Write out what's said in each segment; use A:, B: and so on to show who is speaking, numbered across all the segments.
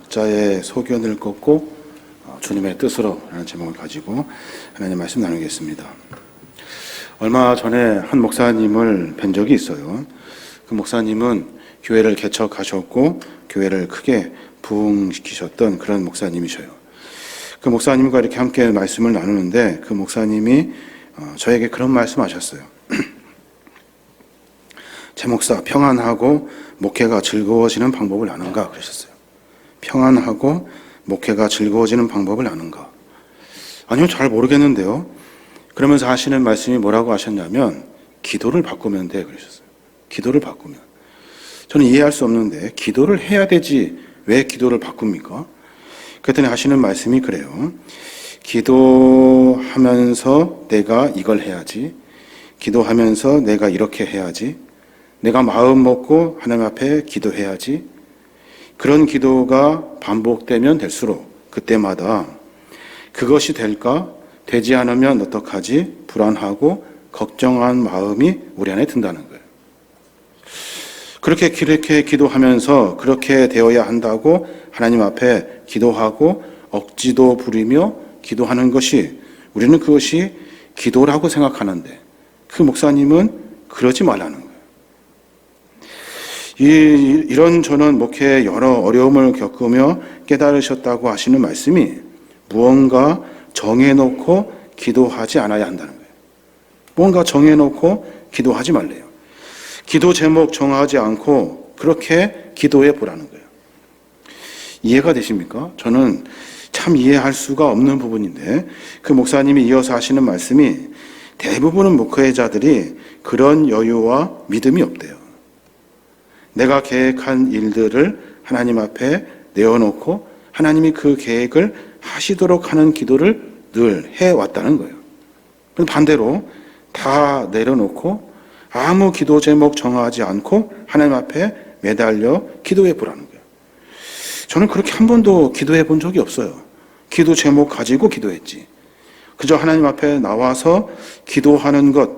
A: 각자의 소견을 꺾고 주님의 뜻으로 라는 제목을 가지고 하나님 말씀 나누겠습니다. 얼마 전에 한 목사님을 뵌 적이 있어요. 그 목사님은 교회를 개척하셨고 교회를 크게 부흥시키셨던 그런 목사님이셔요. 그 목사님과 이렇게 함께 말씀을 나누는데 그 목사님이 저에게 그런 말씀하셨어요. 제 목사, 평안하고 목회가 즐거워지는 방법을 아는가? 그러셨어요. 평안하고 목회가 즐거워지는 방법을 아는가? 아니요, 잘 모르겠는데요. 그러면서 하시는 말씀이 뭐라고 하셨냐면 기도를 바꾸면 돼 그러셨어요. 기도를 바꾸면. 저는 이해할 수 없는데 기도를 해야 되지 왜 기도를 바꿉니까? 그랬더니 하시는 말씀이 그래요. 기도하면서 내가 이걸 해야지. 기도하면서 내가 이렇게 해야지. 내가 마음 먹고 하나님 앞에 기도해야지. 그런 기도가 반복되면 될수록 그때마다 그것이 될까? 되지 않으면 어떡하지? 불안하고 걱정한 마음이 우리 안에 든다는 거예요. 그렇게 기도하면서 그렇게 되어야 한다고 하나님 앞에 기도하고 억지도 부리며 기도하는 것이 우리는 그것이 기도라고 생각하는데 그 목사님은 그러지 말라는 거예요. 이런 저는 목회에 여러 어려움을 겪으며 깨달으셨다고 하시는 말씀이 무언가 정해놓고 기도하지 않아야 한다는 거예요. 뭔가 정해놓고 기도하지 말래요. 기도 제목 정하지 않고 그렇게 기도해 보라는 거예요. 이해가 되십니까? 저는 참 이해할 수가 없는 부분인데 그 목사님이 이어서 하시는 말씀이 대부분의 목회자들이 그런 여유와 믿음이 없대요. 내가 계획한 일들을 하나님 앞에 내어놓고 하나님이 그 계획을 하시도록 하는 기도를 늘 해왔다는 거예요. 반대로 다 내려놓고 아무 기도 제목 정하지 않고 하나님 앞에 매달려 기도해 보라는 거예요. 저는 그렇게 한 번도 기도해 본 적이 없어요. 기도 제목 가지고 기도했지. 그저 하나님 앞에 나와서 기도하는 것,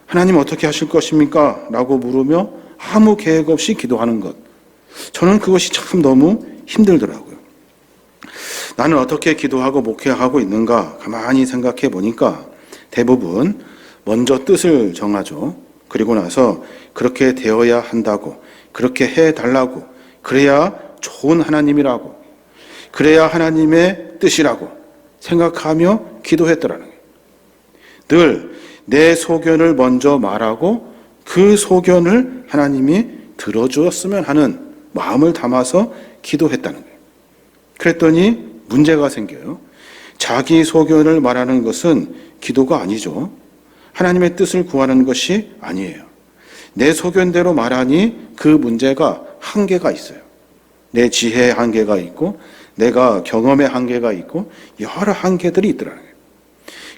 A: 하나님 어떻게 하실 것입니까? 라고 물으며 아무 계획 없이 기도하는 것. 저는 그것이 참 너무 힘들더라고요. 나는 어떻게 기도하고 목회하고 있는가 가만히 생각해 보니까 대부분 먼저 뜻을 정하죠. 그리고 나서 그렇게 되어야 한다고, 그렇게 해달라고, 그래야 좋은 하나님이라고, 그래야 하나님의 뜻이라고 생각하며 기도했더라는 거예요. 늘 내 소견을 먼저 말하고 그 소견을 하나님이 들어주었으면 하는 마음을 담아서 기도했다는 거예요. 그랬더니 문제가 생겨요. 자기 소견을 말하는 것은 기도가 아니죠. 하나님의 뜻을 구하는 것이 아니에요. 내 소견대로 말하니 그 문제가 한계가 있어요. 내 지혜의 한계가 있고 내가 경험의 한계가 있고 여러 한계들이 있더라는 거예요.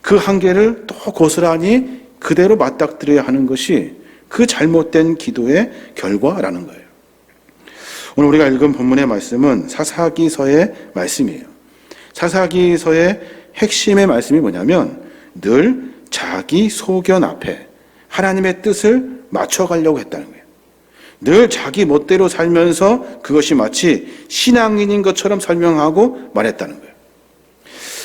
A: 그 한계를 또 고스란히 그대로 맞닥뜨려야 하는 것이 그 잘못된 기도의 결과라는 거예요. 오늘 우리가 읽은 본문의 말씀은 사사기서의 말씀이에요. 사사기서의 핵심의 말씀이 뭐냐면 늘 자기 소견 앞에 하나님의 뜻을 맞춰가려고 했다는 거예요. 늘 자기 멋대로 살면서 그것이 마치 신앙인인 것처럼 설명하고 말했다는 거예요.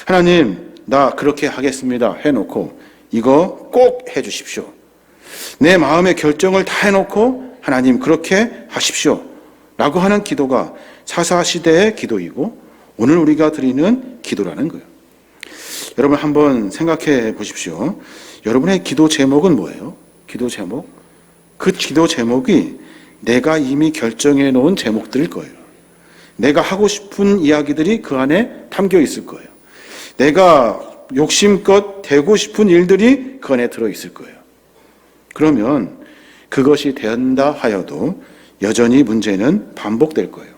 A: 하나님, 나 그렇게 하겠습니다 해놓고 이거 꼭 해주십시오. 내 마음의 결정을 다 해놓고 하나님 그렇게 하십시오 라고 하는 기도가 사사시대의 기도이고 오늘 우리가 드리는 기도라는 거예요. 여러분 한번 생각해 보십시오. 여러분의 기도 제목은 뭐예요? 기도 제목? 그 기도 제목이 내가 이미 결정해 놓은 제목들일 거예요. 내가 하고 싶은 이야기들이 그 안에 담겨 있을 거예요. 내가 욕심껏 되고 싶은 일들이 그 안에 들어있을 거예요. 그러면 그것이 된다 하여도 여전히 문제는 반복될 거예요.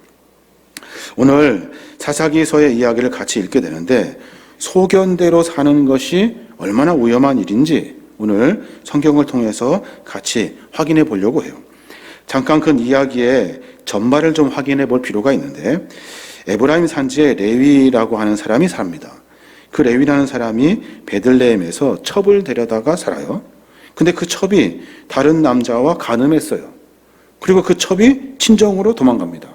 A: 오늘 사사기서의 이야기를 같이 읽게 되는데 소견대로 사는 것이 얼마나 위험한 일인지 오늘 성경을 통해서 같이 확인해 보려고 해요. 잠깐 그 이야기의 전말을 좀 확인해 볼 필요가 있는데 에브라임 산지에 레위라고 하는 사람이 삽니다. 그 레위라는 사람이 베들레헴에서 첩을 데려다가 살아요. 근데 그 첩이 다른 남자와 간음했어요. 그리고 그 첩이 친정으로 도망갑니다.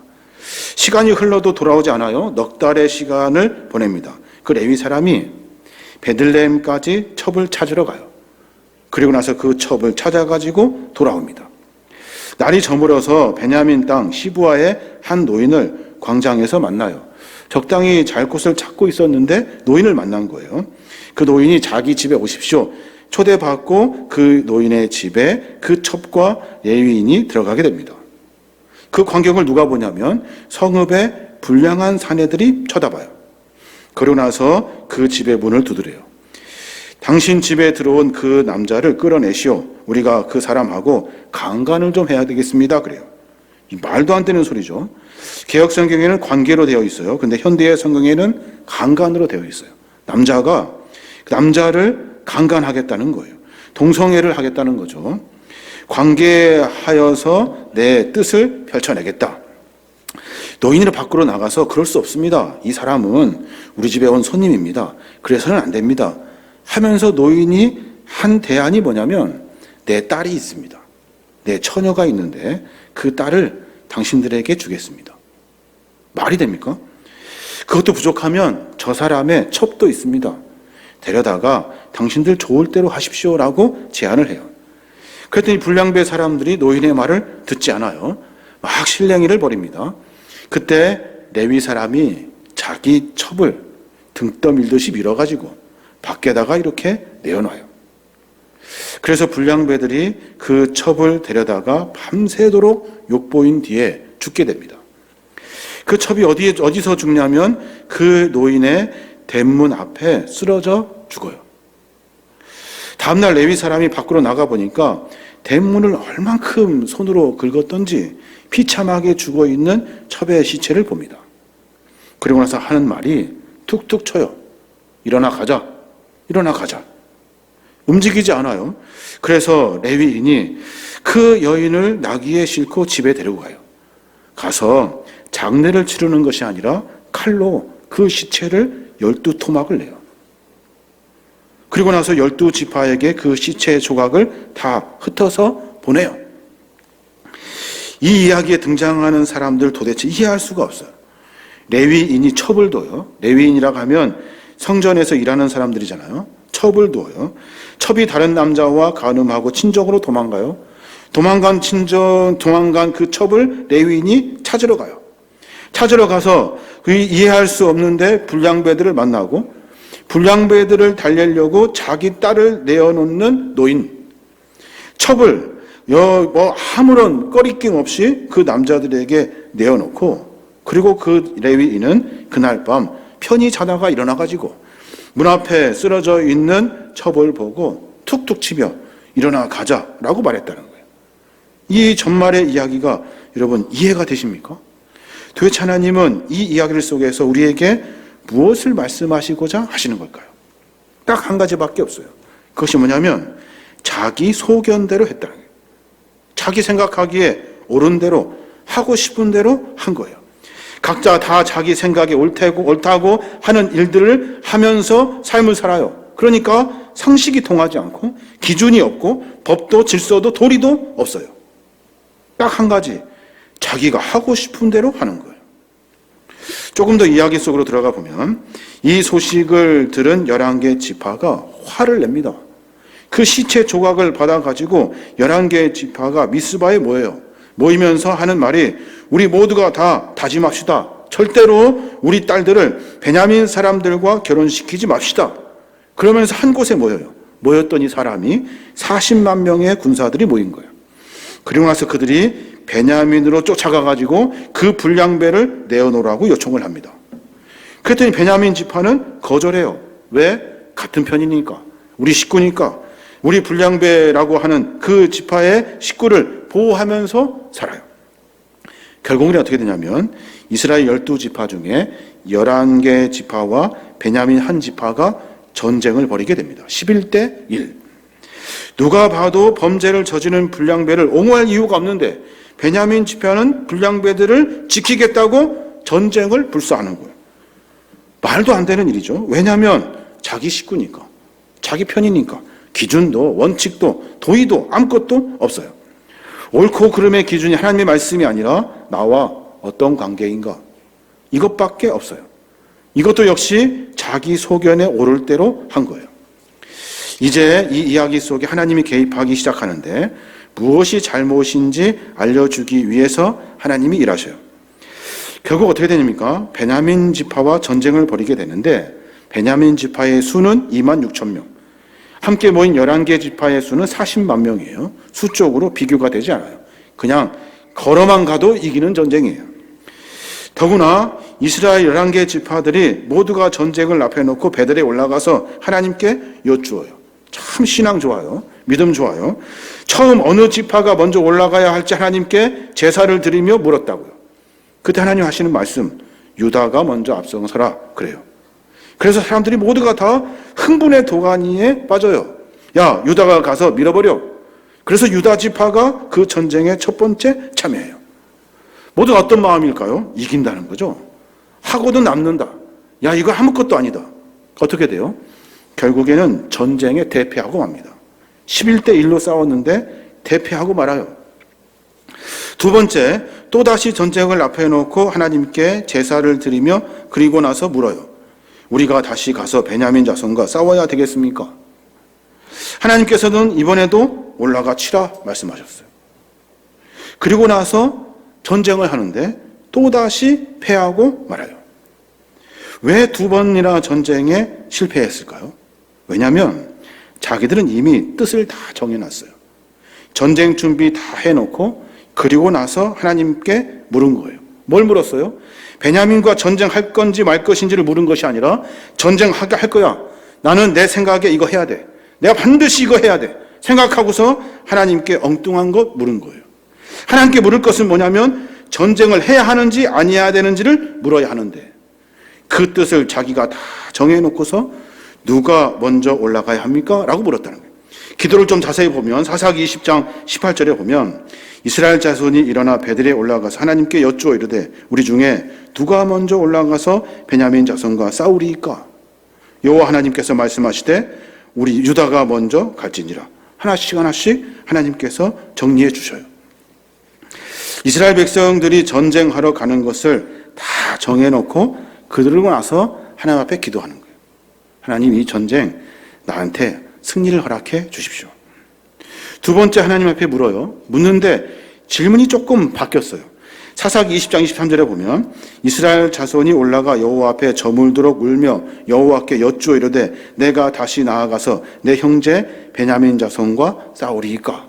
A: 시간이 흘러도 돌아오지 않아요. 넉 달의 시간을 보냅니다. 그 레위 사람이 베들레헴까지 첩을 찾으러 가요. 그리고 나서 그 첩을 찾아가지고 돌아옵니다. 날이 저물어서 베냐민 땅 시부아의 한 노인을 광장에서 만나요. 적당히 잘 곳을 찾고 있었는데 노인을 만난 거예요. 그 노인이 자기 집에 오십시오. 초대받고 그 노인의 집에 그 첩과 레위인이 들어가게 됩니다. 그 광경을 누가 보냐면 성읍의 불량한 사내들이 쳐다봐요. 그러고 나서 그 집의 문을 두드려요. 당신 집에 들어온 그 남자를 끌어내시오. 우리가 그 사람하고 강간을 좀 해야 되겠습니다. 그래요. 말도 안 되는 소리죠. 개역 성경에는 관계로 되어 있어요. 근데 현대의 성경에는 강간으로 되어 있어요. 남자가 그 남자를 강간하겠다는 거예요. 동성애를 하겠다는 거죠. 관계하여서 내 뜻을 펼쳐내겠다. 노인으로 밖으로 나가서 그럴 수 없습니다. 이 사람은 우리 집에 온 손님입니다. 그래서는 안 됩니다. 하면서 노인이 한 대안이 뭐냐면 내 딸이 있습니다. 내 처녀가 있는데 그 딸을 당신들에게 주겠습니다. 말이 됩니까? 그것도 부족하면 저 사람의 첩도 있습니다. 데려다가 당신들 좋을 대로 하십시오라고 제안을 해요. 그랬더니 불량배 사람들이 노인의 말을 듣지 않아요. 막 실랭이를 벌입니다. 그때 레위 사람이 자기 첩을 등 떠밀듯이 밀어가지고 밖에다가 이렇게 내어놔요. 그래서 불량배들이 그 첩을 데려다가 밤새도록 욕보인 뒤에 죽게 됩니다. 그 첩이 어디서 죽냐면 그 노인의 대문 앞에 쓰러져 죽어요. 다음날 레위 사람이 밖으로 나가보니까 대문을 얼만큼 손으로 긁었던지 비참하게 죽어있는 첩의 시체를 봅니다. 그리고 나서 하는 말이 툭툭 쳐요. 일어나 가자. 일어나 가자. 움직이지 않아요. 그래서 레위인이 그 여인을 나귀에 싣고 집에 데리고 가요. 가서 장례를 치르는 것이 아니라 칼로 그 시체를 12토막을 내요. 그리고 나서 12지파에게 그 시체의 조각을 다 흩어서 보내요. 이 이야기에 등장하는 사람들 도대체 이해할 수가 없어요. 레위인이 첩을 둬요. 레위인이라고 하면 성전에서 일하는 사람들이잖아요. 첩을 둬요. 첩이 다른 남자와 간음하고 친정으로 도망가요. 도망간 그 첩을 레위인이 찾으러 가요. 찾으러 가서 그 이해할 수 없는데 불량배들을 만나고 불량배들을 달래려고 자기 딸을 내어놓는 노인. 첩을 아무런 꺼리낌 없이 그 남자들에게 내어놓고 그리고 그 레위인은 그날 밤 편히 자다가 일어나가지고 문 앞에 쓰러져 있는 첩을 보고 툭툭 치며 일어나 가자라고 말했다는 거예요. 이 전말의 이야기가 여러분 이해가 되십니까? 도대체 하나님은 이 이야기를 속에서 우리에게 무엇을 말씀하시고자 하시는 걸까요? 딱 한 가지밖에 없어요. 그것이 뭐냐면 자기 소견대로 했다는 거예요. 자기 생각하기에 옳은 대로 하고 싶은 대로 한 거예요. 각자 다 자기 생각에 옳다고 하는 일들을 하면서 삶을 살아요. 그러니까 상식이 통하지 않고 기준이 없고 법도 질서도 도리도 없어요. 딱 한 가지, 자기가 하고 싶은 대로 하는 거예요. 조금 더 이야기 속으로 들어가 보면 이 소식을 들은 11개 지파가 화를 냅니다. 그 시체 조각을 받아가지고 11개 지파가 미스바에 모여요. 모이면서 하는 말이 우리 모두가 다 다짐합시다. 절대로 우리 딸들을 베냐민 사람들과 결혼시키지 맙시다. 그러면서 한 곳에 모여요. 모였더니 사람이 40만 명의 군사들이 모인 거예요. 그리고 나서 그들이 베냐민으로 쫓아가가지고 그 불량배를 내어놓으라고 요청을 합니다. 그랬더니 베냐민 지파는 거절해요. 왜? 같은 편이니까. 우리 식구니까. 우리 불량배라고 하는 그 지파의 식구를 보호하면서 살아요. 결국은 어떻게 되냐면 이스라엘 12지파 중에 11개 지파와 베냐민 한 지파가 전쟁을 벌이게 됩니다. 11대 1. 누가 봐도 범죄를 저지른 불량배를 옹호할 이유가 없는데 베냐민 지파는 불량배들을 지키겠다고 전쟁을 불사하는 거예요. 말도 안 되는 일이죠. 왜냐하면 자기 식구니까, 자기 편이니까 기준도 원칙도 도의도 아무것도 없어요. 옳고 그름의 기준이 하나님의 말씀이 아니라 나와 어떤 관계인가, 이것밖에 없어요. 이것도 역시 자기 소견에 오를 대로 한 거예요. 이제 이 이야기 속에 하나님이 개입하기 시작하는데 무엇이 잘못인지 알려주기 위해서 하나님이 일하셔요. 결국 어떻게 되십니까? 베냐민 지파와 전쟁을 벌이게 되는데 베냐민 지파의 수는 2만 6천 명, 함께 모인 11개 지파의 수는 40만 명이에요. 수적으로 비교가 되지 않아요. 그냥 걸어만 가도 이기는 전쟁이에요. 더구나 이스라엘 11개 지파들이 모두가 전쟁을 앞에 놓고 베들에 올라가서 하나님께 여쭈어요. 참 신앙 좋아요. 믿음 좋아요. 처음 어느 지파가 먼저 올라가야 할지 하나님께 제사를 드리며 물었다고요. 그때 하나님 하시는 말씀, 유다가 먼저 앞서서라 그래요. 그래서 사람들이 모두가 다 흥분의 도가니에 빠져요. 야, 유다가 가서 밀어버려. 그래서 유다 지파가 그 전쟁의 첫 번째 참여해요. 모두 어떤 마음일까요? 이긴다는 거죠. 하고도 남는다. 야, 이거 아무것도 아니다. 어떻게 돼요? 결국에는 전쟁에 대패하고 맙니다. 11대 1로 싸웠는데 대패하고 말아요. 두 번째, 또다시 전쟁을 앞에 놓고 하나님께 제사를 드리며 그리고 나서 물어요. 우리가 다시 가서 베냐민 자손과 싸워야 되겠습니까? 하나님께서는 이번에도 올라가 치라 말씀하셨어요. 그리고 나서 전쟁을 하는데 또다시 패하고 말아요. 왜 두 번이나 전쟁에 실패했을까요? 왜냐하면 자기들은 이미 뜻을 다 정해놨어요. 전쟁 준비 다 해놓고 그리고 나서 하나님께 물은 거예요. 뭘 물었어요? 베냐민과 전쟁할 건지 말 것인지를 물은 것이 아니라 전쟁하게 할 거야. 나는 내 생각에 이거 해야 돼. 내가 반드시 이거 해야 돼. 생각하고서 하나님께 엉뚱한 것 물은 거예요. 하나님께 물을 것은 뭐냐면 전쟁을 해야 하는지 아니어야 되는지를 물어야 하는데 그 뜻을 자기가 다 정해놓고서 누가 먼저 올라가야 합니까? 라고 물었다는 거예요. 기도를 좀 자세히 보면 사사기 20장 18절에 보면 이스라엘 자손이 일어나 베들에 올라가서 하나님께 여쭈어 이르되 우리 중에 누가 먼저 올라가서 베냐민 자손과 싸우리이까? 여호와 하나님께서 말씀하시되 우리 유다가 먼저 갈지니라. 하나씩 하나씩 하나님께서 정리해 주셔요. 이스라엘 백성들이 전쟁하러 가는 것을 다 정해놓고 그러고 나서 하나님 앞에 기도하는 거예요. 하나님, 이 전쟁 나한테 승리를 허락해 주십시오. 두 번째, 하나님 앞에 물어요. 묻는데 질문이 조금 바뀌었어요. 사사기 20장 23절에 보면 이스라엘 자손이 올라가 여호와 앞에 저물도록 울며 여호와께 여쭈어 이르되 내가 다시 나아가서 내 형제 베냐민 자손과 싸우리이까?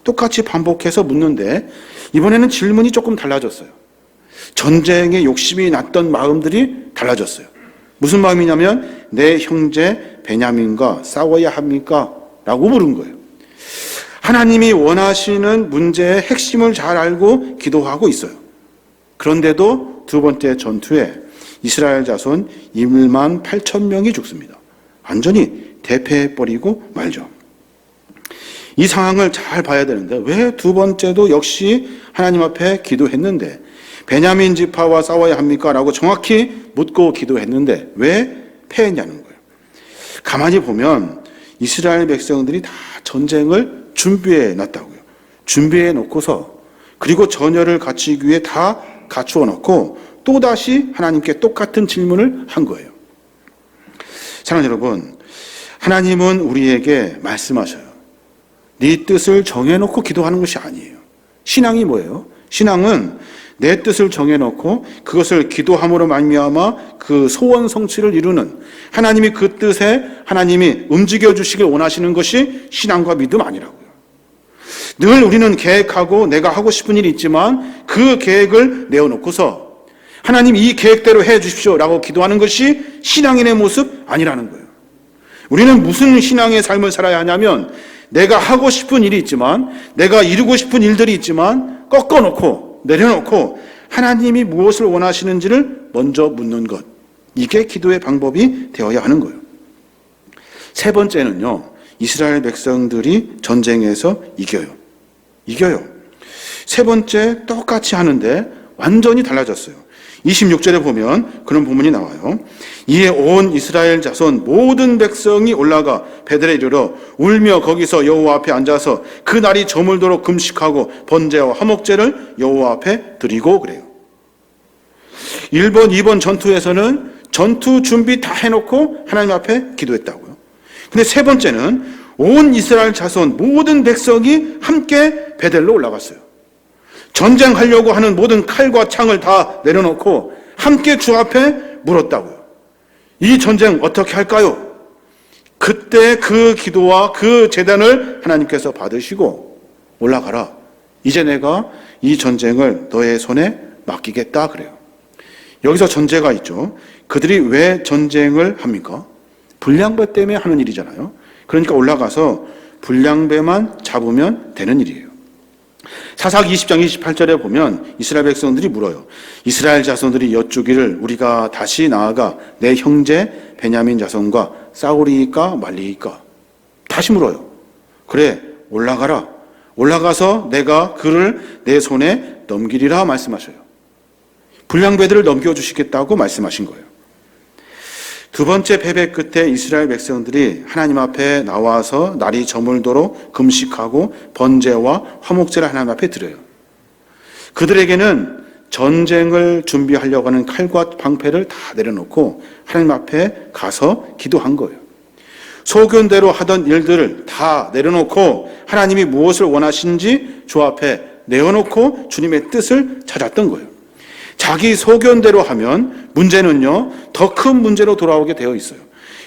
A: 똑같이 반복해서 묻는데 이번에는 질문이 조금 달라졌어요. 전쟁에 욕심이 났던 마음들이 달라졌어요. 무슨 마음이냐면 내 형제 베냐민과 싸워야 합니까? 라고 물은 거예요. 하나님이 원하시는 문제의 핵심을 잘 알고 기도하고 있어요. 그런데도 두 번째 전투에 이스라엘 자손 1만 8천 명이 죽습니다. 완전히 대패해버리고 말죠. 이 상황을 잘 봐야 되는데 왜 두 번째도 역시 하나님 앞에 기도했는데 베냐민 지파와 싸워야 합니까? 라고 정확히 묻고 기도했는데 왜 패했냐는 거예요. 가만히 보면 이스라엘 백성들이 다 전쟁을 준비해 놨다고요. 준비해 놓고서 그리고 전열을 갖추기 위해 다 갖추어 놓고 또다시 하나님께 똑같은 질문을 한 거예요. 사랑하는 여러분, 하나님은 우리에게 말씀하셔요. 네 뜻을 정해놓고 기도하는 것이 아니에요. 신앙이 뭐예요? 신앙은 내 뜻을 정해놓고 그것을 기도함으로 말미암아 그 소원 성취를 이루는 하나님이 그 뜻에 하나님이 움직여 주시길 원하시는 것이 신앙과 믿음 아니라고요. 늘 우리는 계획하고 내가 하고 싶은 일이 있지만 그 계획을 내어놓고서 하나님 이 계획대로 해 주십시오 라고 기도하는 것이 신앙인의 모습 아니라는 거예요. 우리는 무슨 신앙의 삶을 살아야 하냐면 내가 하고 싶은 일이 있지만 내가 이루고 싶은 일들이 있지만 꺾어놓고 내려놓고 하나님이 무엇을 원하시는지를 먼저 묻는 것. 이게 기도의 방법이 되어야 하는 거예요. 세 번째는요. 이스라엘 백성들이 전쟁에서 이겨요. 세 번째 똑같이 하는데 완전히 달라졌어요. 26절에 보면 그런 부분이 나와요. 이에 온 이스라엘 자손 모든 백성이 올라가 베들에 이르러 울며 거기서 여호와 앞에 앉아서 그 날이 저물도록 금식하고 번제와 화목제를 여호와 앞에 드리고 그래요. 1번, 2번 전투에서는 전투 준비 다 해놓고 하나님 앞에 기도했다고요. 근데 세 번째는 온 이스라엘 자손 모든 백성이 함께 베델로 올라갔어요. 전쟁하려고 하는 모든 칼과 창을 다 내려놓고 함께 주 앞에 물었다고요. 이 전쟁 어떻게 할까요? 그때 그 기도와 그 제단을 하나님께서 받으시고 올라가라. 이제 내가 이 전쟁을 너의 손에 맡기겠다 그래요. 여기서 전제가 있죠. 그들이 왜 전쟁을 합니까? 불량배 때문에 하는 일이잖아요. 그러니까 올라가서 불량배만 잡으면 되는 일이에요. 사사기 20장 28절에 보면 이스라엘 백성들이 물어요. 이스라엘 자손들이 여쭈기를 우리가 다시 나아가 내 형제 베냐민 자손과 싸우리이까 말리이까? 다시 물어요. 그래, 올라가라. 올라가서 내가 그를 내 손에 넘기리라 말씀하셔요. 불량배들을 넘겨주시겠다고 말씀하신 거예요. 두 번째 패배 끝에 이스라엘 백성들이 하나님 앞에 나와서 날이 저물도록 금식하고 번제와 화목제를 하나님 앞에 드려요. 그들에게는 전쟁을 준비하려고 하는 칼과 방패를 다 내려놓고 하나님 앞에 가서 기도한 거예요. 소견대로 하던 일들을 다 내려놓고 하나님이 무엇을 원하시는지 주 앞에 내어놓고 주님의 뜻을 찾았던 거예요. 자기 소견대로 하면 문제는요, 더 큰 문제로 돌아오게 되어 있어요.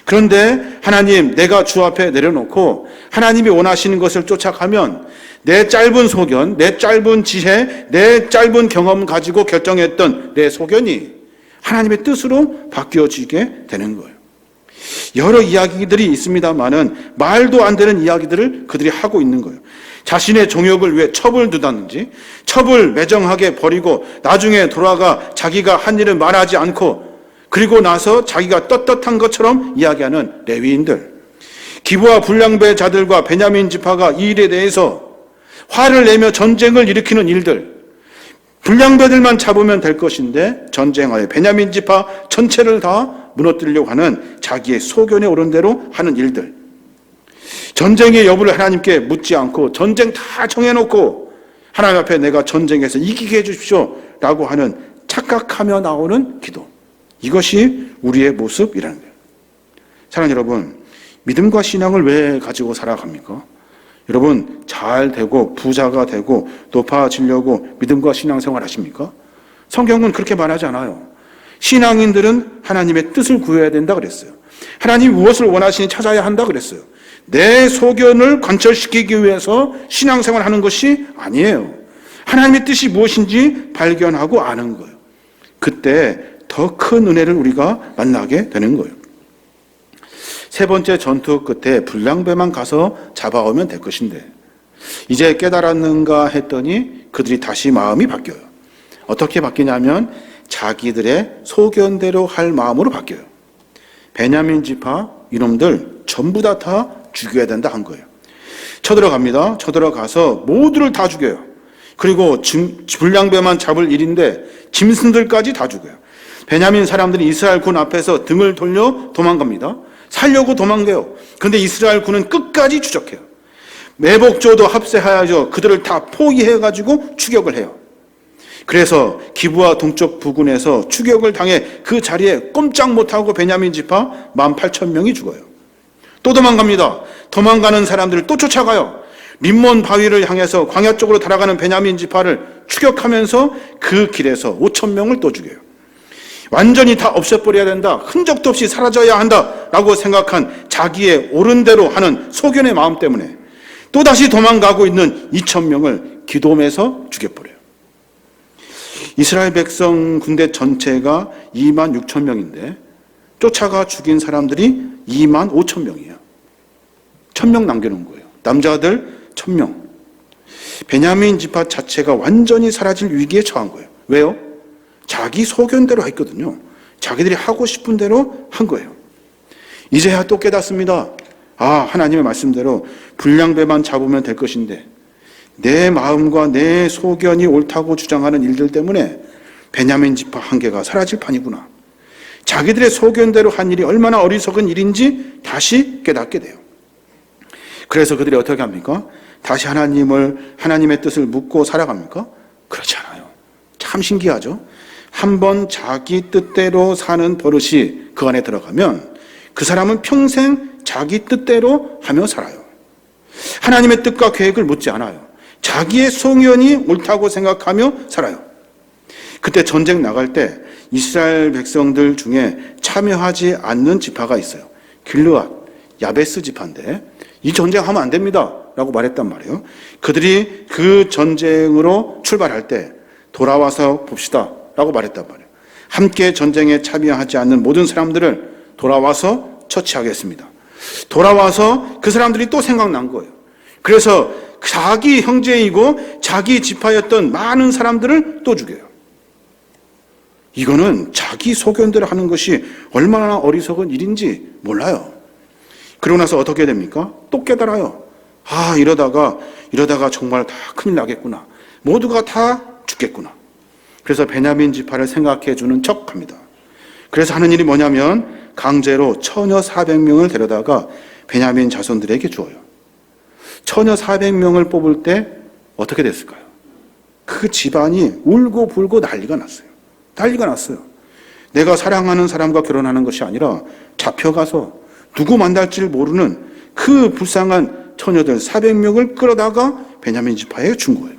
A: 그런데 하나님, 내가 주 앞에 내려놓고 하나님이 원하시는 것을 쫓아가면 내 짧은 소견, 내 짧은 지혜, 내 짧은 경험 가지고 결정했던 내 소견이 하나님의 뜻으로 바뀌어지게 되는 거예요. 여러 이야기들이 있습니다만은 말도 안 되는 이야기들을 그들이 하고 있는 거예요. 자신의 종욕을 위해 첩을 두다든지 첩을 매정하게 버리고 나중에 돌아가 자기가 한 일을 말하지 않고 그리고 나서 자기가 떳떳한 것처럼 이야기하는 레위인들, 기브와 불량배 자들과 베냐민 지파가 이 일에 대해서 화를 내며 전쟁을 일으키는 일들, 불량배들만 잡으면 될 것인데 전쟁하여 베냐민 지파 전체를 다 무너뜨리려고 하는 자기의 소견에 오른 대로 하는 일들, 전쟁의 여부를 하나님께 묻지 않고 전쟁 다 정해놓고 하나님 앞에 내가 전쟁에서 이기게 해주십시오 라고 하는 착각하며 나오는 기도, 이것이 우리의 모습이라는 거예요. 사랑하는 여러분, 믿음과 신앙을 왜 가지고 살아갑니까? 여러분, 잘 되고 부자가 되고 높아지려고 믿음과 신앙생활 하십니까? 성경은 그렇게 말하지 않아요. 신앙인들은 하나님의 뜻을 구해야 된다 그랬어요. 하나님이 무엇을 원하시니 찾아야 한다 그랬어요. 내 소견을 관철시키기 위해서 신앙생활 하는 것이 아니에요. 하나님의 뜻이 무엇인지 발견하고 아는 거예요. 그때 더 큰 은혜를 우리가 만나게 되는 거예요. 세 번째 전투 끝에 불량배만 가서 잡아오면 될 것인데 이제 깨달았는가 했더니 그들이 다시 마음이 바뀌어요. 어떻게 바뀌냐면 자기들의 소견대로 할 마음으로 바뀌어요. 베냐민 지파 이놈들 전부 다 죽여야 된다 한 거예요. 쳐들어갑니다. 쳐들어가서 모두를 다 죽여요. 그리고 불량배만 잡을 일인데 짐승들까지 다 죽여요. 베냐민 사람들이 이스라엘 군 앞에서 등을 돌려 도망갑니다. 살려고 도망가요. 그런데 이스라엘 군은 끝까지 추적해요. 매복조도 합세하여 그들을 다 포위해가지고 추격을 해요. 그래서 기브와 동쪽 부근에서 추격을 당해 그 자리에 꼼짝 못하고 베냐민 지파 18,000명이 죽어요. 또 도망갑니다. 도망가는 사람들을 또 쫓아가요. 림몬 바위를 향해서 광야 쪽으로 달아가는 베냐민 지파를 추격하면서 그 길에서 5,000명을 또 죽여요. 완전히 다 없애버려야 된다, 흔적도 없이 사라져야 한다라고 생각한 자기의 옳은 대로 하는 소견의 마음 때문에 또다시 도망가고 있는 2,000명을 기돔에서 죽여버려요. 이스라엘 백성 군대 전체가 26,000명인데 쫓아가 죽인 사람들이 25,000명이에요. 1,000명 남겨놓은 거예요. 남자들 1,000명. 베냐민 지파 자체가 완전히 사라질 위기에 처한 거예요. 왜요? 자기 소견대로 했거든요. 자기들이 하고 싶은 대로 한 거예요. 이제야 또 깨닫습니다. 하나님의 말씀대로 불량배만 잡으면 될 것인데 내 마음과 내 소견이 옳다고 주장하는 일들 때문에 베냐민 지파 한 개가 사라질 판이구나. 자기들의 소견대로 한 일이 얼마나 어리석은 일인지 다시 깨닫게 돼요. 그래서 그들이 어떻게 합니까? 다시 하나님의 뜻을 묻고 살아갑니까? 그렇지 않아요. 참 신기하죠. 한번 자기 뜻대로 사는 버릇이 그 안에 들어가면 그 사람은 평생 자기 뜻대로 하며 살아요. 하나님의 뜻과 계획을 묻지 않아요. 자기의 소견이 옳다고 생각하며 살아요. 그때 전쟁 나갈 때 이스라엘 백성들 중에 참여하지 않는 지파가 있어요. 길르앗, 야베스 지파인데 이 전쟁하면 안 됩니다 라고 말했단 말이에요. 그들이 그 전쟁으로 출발할 때 돌아와서 봅시다 라고 말했단 말이에요. 함께 전쟁에 참여하지 않는 모든 사람들을 돌아와서 처치하겠습니다. 돌아와서 그 사람들이 또 생각난 거예요. 그래서 자기 형제이고 자기 지파였던 많은 사람들을 또 죽여요. 이거는 자기 소견대로 하는 것이 얼마나 어리석은 일인지 몰라요. 그러고 나서 어떻게 됩니까? 또 깨달아요. 이러다가 정말 다 큰일 나겠구나. 모두가 다 죽겠구나. 그래서 베냐민 지파를 생각해 주는 척합니다. 그래서 하는 일이 뭐냐면 강제로 처녀 400명을 데려다가 베냐민 자손들에게 주어요. 처녀 400명을 뽑을 때 어떻게 됐을까요? 그 집안이 울고 불고 난리가 났어요. 내가 사랑하는 사람과 결혼하는 것이 아니라 잡혀가서 누구 만날지 모르는 그 불쌍한 처녀들 400명을 끌어다가 베냐민 지파에 준 거예요.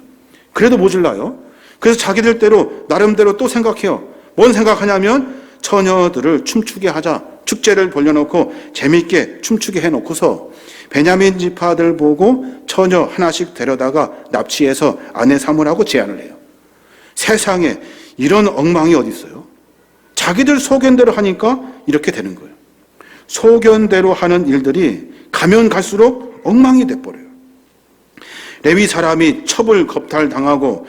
A: 그래도 모질라요. 그래서 자기들대로 나름대로 또 생각해요. 뭔 생각하냐면 처녀들을 춤추게 하자. 축제를 벌려놓고 재미있게 춤추게 해놓고서 베냐민 지파들 보고 처녀 하나씩 데려다가 납치해서 아내 삼으라고 제안을 해요. 세상에 이런 엉망이 어디 있어요? 자기들 소견대로 하니까 이렇게 되는 거예요. 소견대로 하는 일들이 가면 갈수록 엉망이 돼버려요. 레위 사람이 첩이 겁탈당하고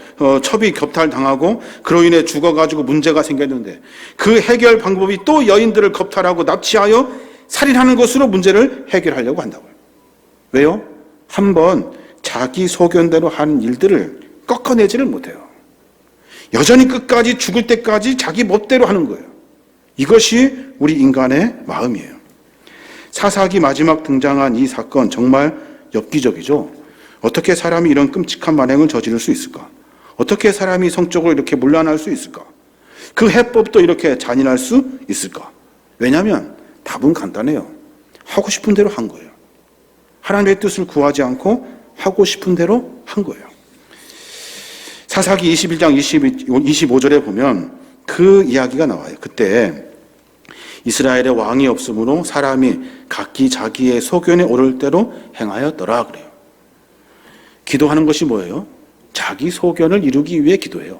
A: 그로 인해 죽어가지고 문제가 생겼는데 그 해결 방법이 또 여인들을 겁탈하고 납치하여 살인하는 것으로 문제를 해결하려고 한다고요. 왜요? 한번 자기 소견대로 하는 일들을 꺾어내지를 못해요. 여전히 끝까지 죽을 때까지 자기 멋대로 하는 거예요. 이것이 우리 인간의 마음이에요. 사사기 마지막 등장한 이 사건 정말 엽기적이죠. 어떻게 사람이 이런 끔찍한 만행을 저지를 수 있을까? 어떻게 사람이 성적으로 이렇게 문란할 수 있을까? 그 해법도 이렇게 잔인할 수 있을까? 왜냐하면 답은 간단해요. 하고 싶은 대로 한 거예요. 하나님의 뜻을 구하지 않고 하고 싶은 대로 한 거예요. 사사기 21장 25절에 보면 그 이야기가 나와요. 그때 이스라엘의 왕이 없으므로 사람이 각기 자기의 소견에 오를 대로 행하였더라 그래요. 기도하는 것이 뭐예요? 자기 소견을 이루기 위해 기도해요.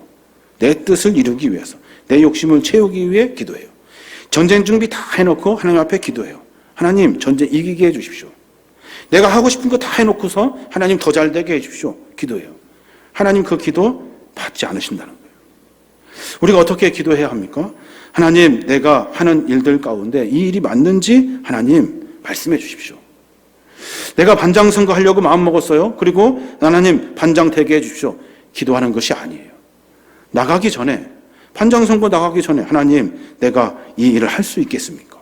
A: 내 뜻을 이루기 위해서, 내 욕심을 채우기 위해 기도해요. 전쟁 준비 다 해놓고 하나님 앞에 기도해요. 하나님 전쟁 이기게 해주십시오. 내가 하고 싶은 거 다 해놓고서 하나님 더 잘 되게 해주십시오. 기도해요. 하나님 그 기도 받지 않으신다는 거예요. 우리가 어떻게 기도해야 합니까? 하나님 내가 하는 일들 가운데 이 일이 맞는지 하나님 말씀해 주십시오. 내가 반장 선거 하려고 마음먹었어요. 그리고 하나님 반장 되게 해주십시오. 기도하는 것이 아니에요. 나가기 전에, 반장 선거 나가기 전에 하나님 내가 이 일을 할 수 있겠습니까?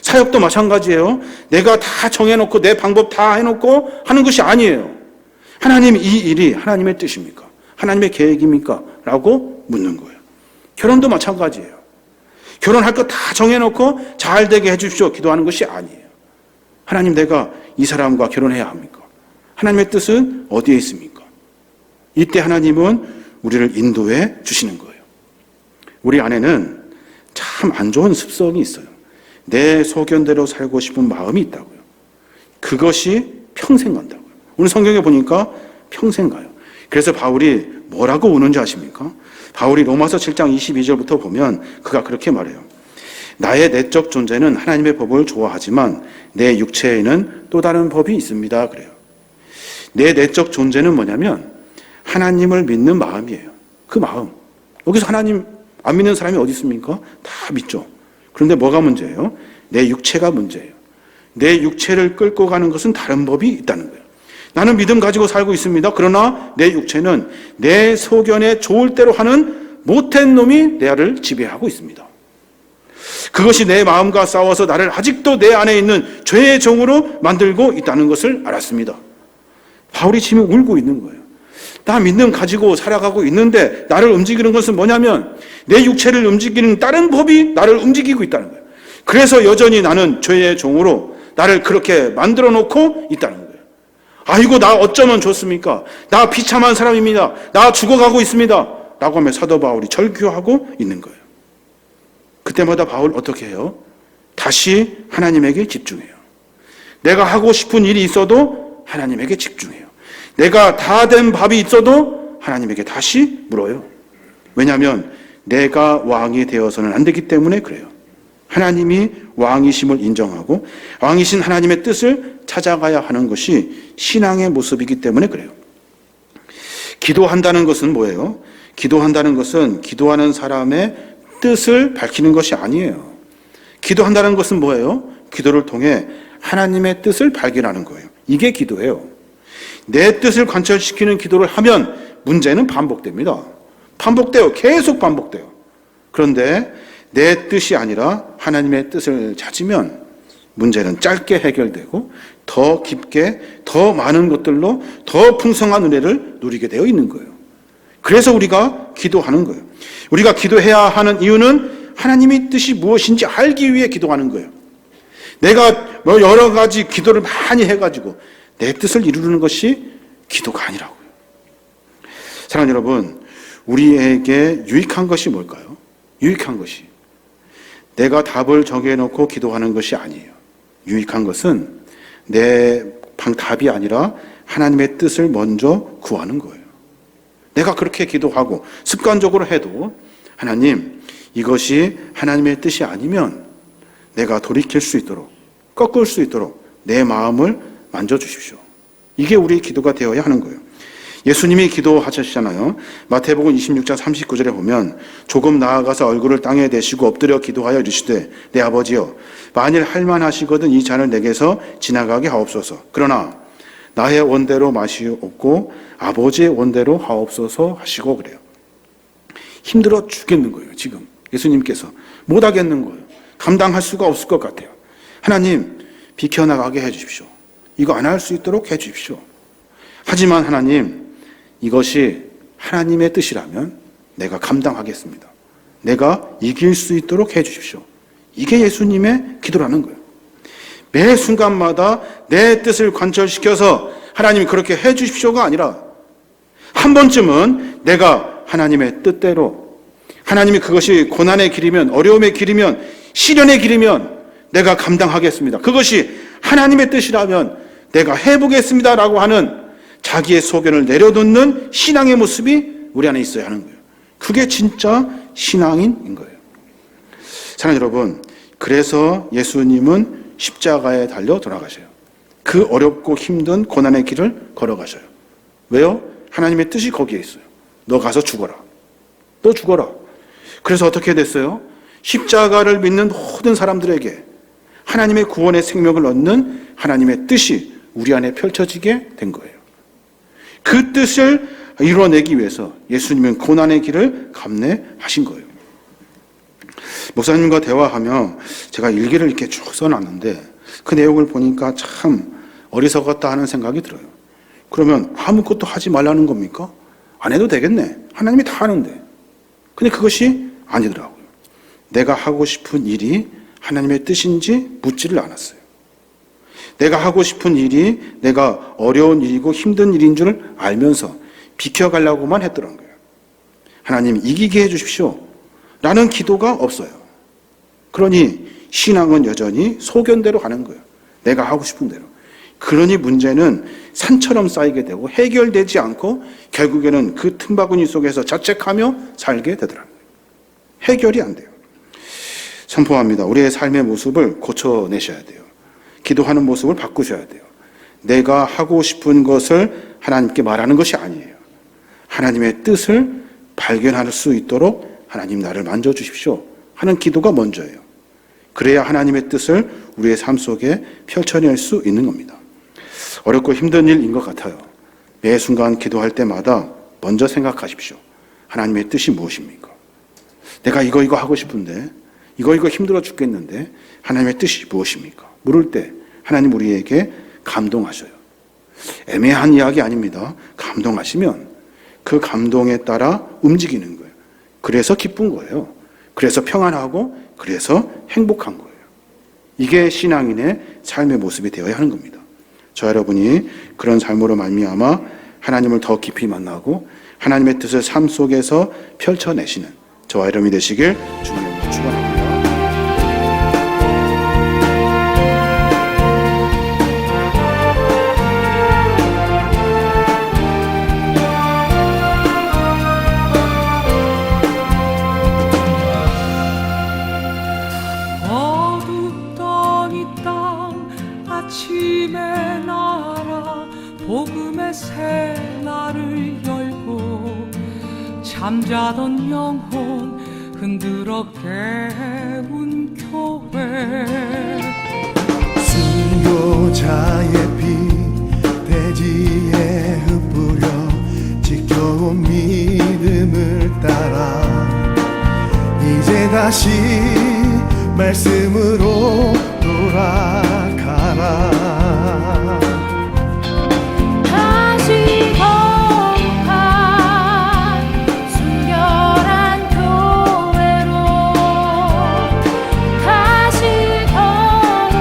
A: 사역도 마찬가지예요. 내가 다 정해놓고 내 방법 다 해놓고 하는 것이 아니에요. 하나님 이 일이 하나님의 뜻입니까? 하나님의 계획입니까? 라고 묻는 거예요. 결혼도 마찬가지예요. 결혼할 거 다 정해놓고 잘 되게 해주십시오. 기도하는 것이 아니에요. 하나님 내가 이 사람과 결혼해야 합니까? 하나님의 뜻은 어디에 있습니까? 이때 하나님은 우리를 인도해 주시는 거예요. 우리 안에는 참 안 좋은 습성이 있어요. 내 소견대로 살고 싶은 마음이 있다고요. 그것이 평생 간다고요. 오늘 성경에 보니까 평생 가요. 그래서 바울이 뭐라고 우는지 아십니까? 바울이 로마서 7장 22절부터 보면 그가 그렇게 말해요. 나의 내적 존재는 하나님의 법을 좋아하지만 내 육체에는 또 다른 법이 있습니다. 그래요. 내 내적 존재는 뭐냐면 하나님을 믿는 마음이에요. 그 마음. 여기서 하나님 안 믿는 사람이 어디 있습니까? 다 믿죠. 그런데 뭐가 문제예요? 내 육체가 문제예요. 내 육체를 끌고 가는 것은 다른 법이 있다는 거예요. 나는 믿음 가지고 살고 있습니다. 그러나 내 육체는 내 소견에 좋을 대로 하는 못된 놈이 나를 지배하고 있습니다. 그것이 내 마음과 싸워서 나를 아직도 내 안에 있는 죄의 종으로 만들고 있다는 것을 알았습니다. 바울이 지금 울고 있는 거예요. 나 믿음 가지고 살아가고 있는데 나를 움직이는 것은 뭐냐면 내 육체를 움직이는 다른 법이 나를 움직이고 있다는 거예요. 그래서 여전히 나는 죄의 종으로 나를 그렇게 만들어 놓고 있다는 거예요. 아이고, 나 어쩌면 좋습니까? 나 비참한 사람입니다. 나 죽어가고 있습니다. 라고 하며 사도 바울이 절규하고 있는 거예요. 그때마다 바울 어떻게 해요? 다시 하나님에게 집중해요. 내가 하고 싶은 일이 있어도 하나님에게 집중해요. 내가 다 된 밥이 있어도 하나님에게 다시 물어요. 왜냐하면 내가 왕이 되어서는 안 되기 때문에 그래요. 하나님이 왕이심을 인정하고 왕이신 하나님의 뜻을 찾아가야 하는 것이 신앙의 모습이기 때문에 그래요. 기도한다는 것은 뭐예요? 기도한다는 것은 기도하는 사람의 뜻을 밝히는 것이 아니에요. 기도한다는 것은 뭐예요? 기도를 통해 하나님의 뜻을 발견하는 거예요. 이게 기도예요. 내 뜻을 관철시키는 기도를 하면 문제는 반복됩니다. 반복돼요. 계속 반복돼요. 그런데 내 뜻이 아니라 하나님의 뜻을 찾으면 문제는 짧게 해결되고 더 깊게 더 많은 것들로 더 풍성한 은혜를 누리게 되어 있는 거예요. 그래서 우리가 기도하는 거예요. 우리가 기도해야 하는 이유는 하나님의 뜻이 무엇인지 알기 위해 기도하는 거예요. 내가 여러 가지 기도를 많이 해가지고 내 뜻을 이루는 것이 기도가 아니라고요. 사랑하는 여러분, 우리에게 유익한 것이 뭘까요? 유익한 것이 내가 답을 정해놓고 기도하는 것이 아니에요. 유익한 것은 내 답이 아니라 하나님의 뜻을 먼저 구하는 거예요. 내가 그렇게 기도하고 습관적으로 해도 하나님, 이것이 하나님의 뜻이 아니면 내가 돌이킬 수 있도록, 꺾을 수 있도록 내 마음을 만져주십시오. 이게 우리의 기도가 되어야 하는 거예요. 예수님이 기도하셨잖아요. 마태복음 26장 39절에 보면 조금 나아가서 얼굴을 땅에 대시고 엎드려 기도하여 이르시되 내 아버지여, 만일 할만하시거든 이 잔을 내게서 지나가게 하옵소서. 그러나 나의 원대로 마시옵고 아버지의 원대로 하옵소서 하시고 그래요. 힘들어 죽겠는 거예요. 지금 예수님께서 못하겠는 거예요. 감당할 수가 없을 것 같아요. 하나님, 비켜나가게 해주십시오. 이거 안 할 수 있도록 해주십시오. 하지만 하나님, 이것이 하나님의 뜻이라면 내가 감당하겠습니다. 내가 이길 수 있도록 해주십시오. 이게 예수님의 기도라는 거예요. 매 순간마다 내 뜻을 관철시켜서 하나님이 그렇게 해주십시오가 아니라 한 번쯤은 내가 하나님의 뜻대로, 하나님이 그것이 고난의 길이면, 어려움의 길이면, 시련의 길이면 내가 감당하겠습니다. 그것이 하나님의 뜻이라면 내가 해보겠습니다라고 하는 자기의 소견을 내려놓는 신앙의 모습이 우리 안에 있어야 하는 거예요. 그게 진짜 신앙인인 거예요. 사랑하는 여러분, 그래서 예수님은 십자가에 달려 돌아가셔요. 그 어렵고 힘든 고난의 길을 걸어가셔요. 왜요? 하나님의 뜻이 거기에 있어요. 너 가서 죽어라. 너 죽어라. 그래서 어떻게 됐어요? 십자가를 믿는 모든 사람들에게 하나님의 구원의 생명을 얻는 하나님의 뜻이 우리 안에 펼쳐지게 된 거예요. 그 뜻을 이루어내기 위해서 예수님은 고난의 길을 감내하신 거예요. 목사님과 대화하며 제가 일기를 이렇게 쭉 써놨는데 그 내용을 보니까 참 어리석었다 하는 생각이 들어요. 그러면 아무것도 하지 말라는 겁니까? 안 해도 되겠네. 하나님이 다 하는데. 근데 그것이 아니더라고요. 내가 하고 싶은 일이 하나님의 뜻인지 묻지를 않았어요. 내가 하고 싶은 일이 내가 어려운 일이고 힘든 일인 줄 알면서 비켜가려고만 했더란 거예요. 하나님, 이기게 해주십시오 라는 기도가 없어요. 그러니 신앙은 여전히 소견대로 가는 거예요. 내가 하고 싶은 대로. 그러니 문제는 산처럼 쌓이게 되고 해결되지 않고 결국에는 그 틈바구니 속에서 자책하며 살게 되더라고요. 해결이 안 돼요. 선포합니다. 우리의 삶의 모습을 고쳐내셔야 돼요. 기도하는 모습을 바꾸셔야 돼요. 내가 하고 싶은 것을 하나님께 말하는 것이 아니에요. 하나님의 뜻을 발견할 수 있도록 하나님 나를 만져주십시오 하는 기도가 먼저예요. 그래야 하나님의 뜻을 우리의 삶 속에 펼쳐낼 수 있는 겁니다. 어렵고 힘든 일인 것 같아요. 매 순간 기도할 때마다 먼저 생각하십시오. 하나님의 뜻이 무엇입니까? 내가 이거 하고 싶은데, 이거 힘들어 죽겠는데 하나님의 뜻이 무엇입니까? 물을 때 하나님 우리에게 감동하셔요. 애매한 이야기 아닙니다. 감동하시면 그 감동에 따라 움직이는 거예요. 그래서 기쁜 거예요. 그래서 평안하고 그래서 행복한 거예요. 이게 신앙인의 삶의 모습이 되어야 하는 겁니다. 저 여러분이 그런 삶으로 말미암아 하나님을 더 깊이 만나고 하나님의 뜻을 삶 속에서 펼쳐내시는 저와 여러분이 되시길 주님의 이름으로 축원합니다.
B: 어둡던 이 땅 아침에 날아 복음의 새 날을 열고 잠자던 영혼 흔들어 깨운 교회
C: 순교자의 피 대지에 흩뿌려 지켜온 믿음을 따라 이제 다시 말씀으로 돌아가라.
D: 다시 거룩한 순결한 교회로 다시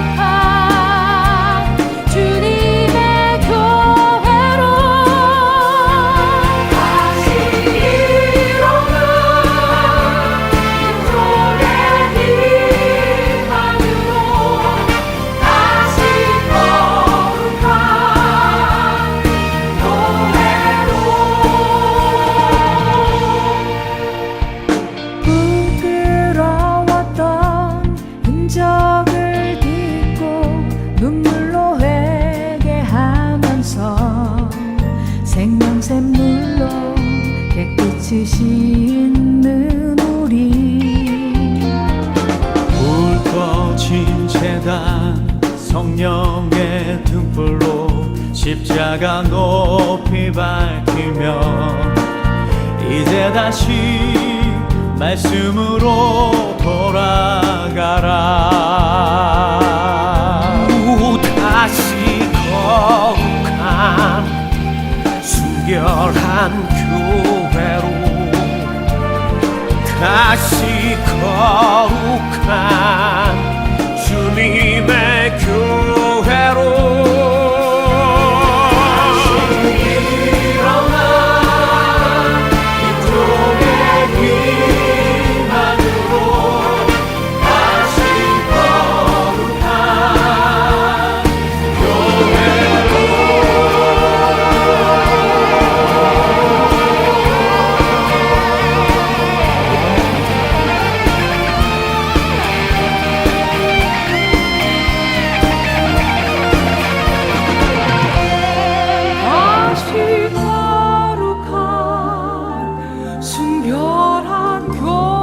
D: 거룩한 주님의 교회로 다시 일어나 인종의 힘만으로 다시 거룩한 부드러웠던 흔적을 딛고 눈물로 회개하면서 생명샘물로 깨끗이 씻는 우리
E: 불 꺼진 재단 성령의 등불로 십자가 높이 밝히며 이제 다시 말씀으로 돌아가라. 다시 거룩한 순결한 교회로 다시 거룩한 주님의 교회로 일어나 인종의 힘만으로 다시 거룩한
B: 다시 거룩한 순결한 교회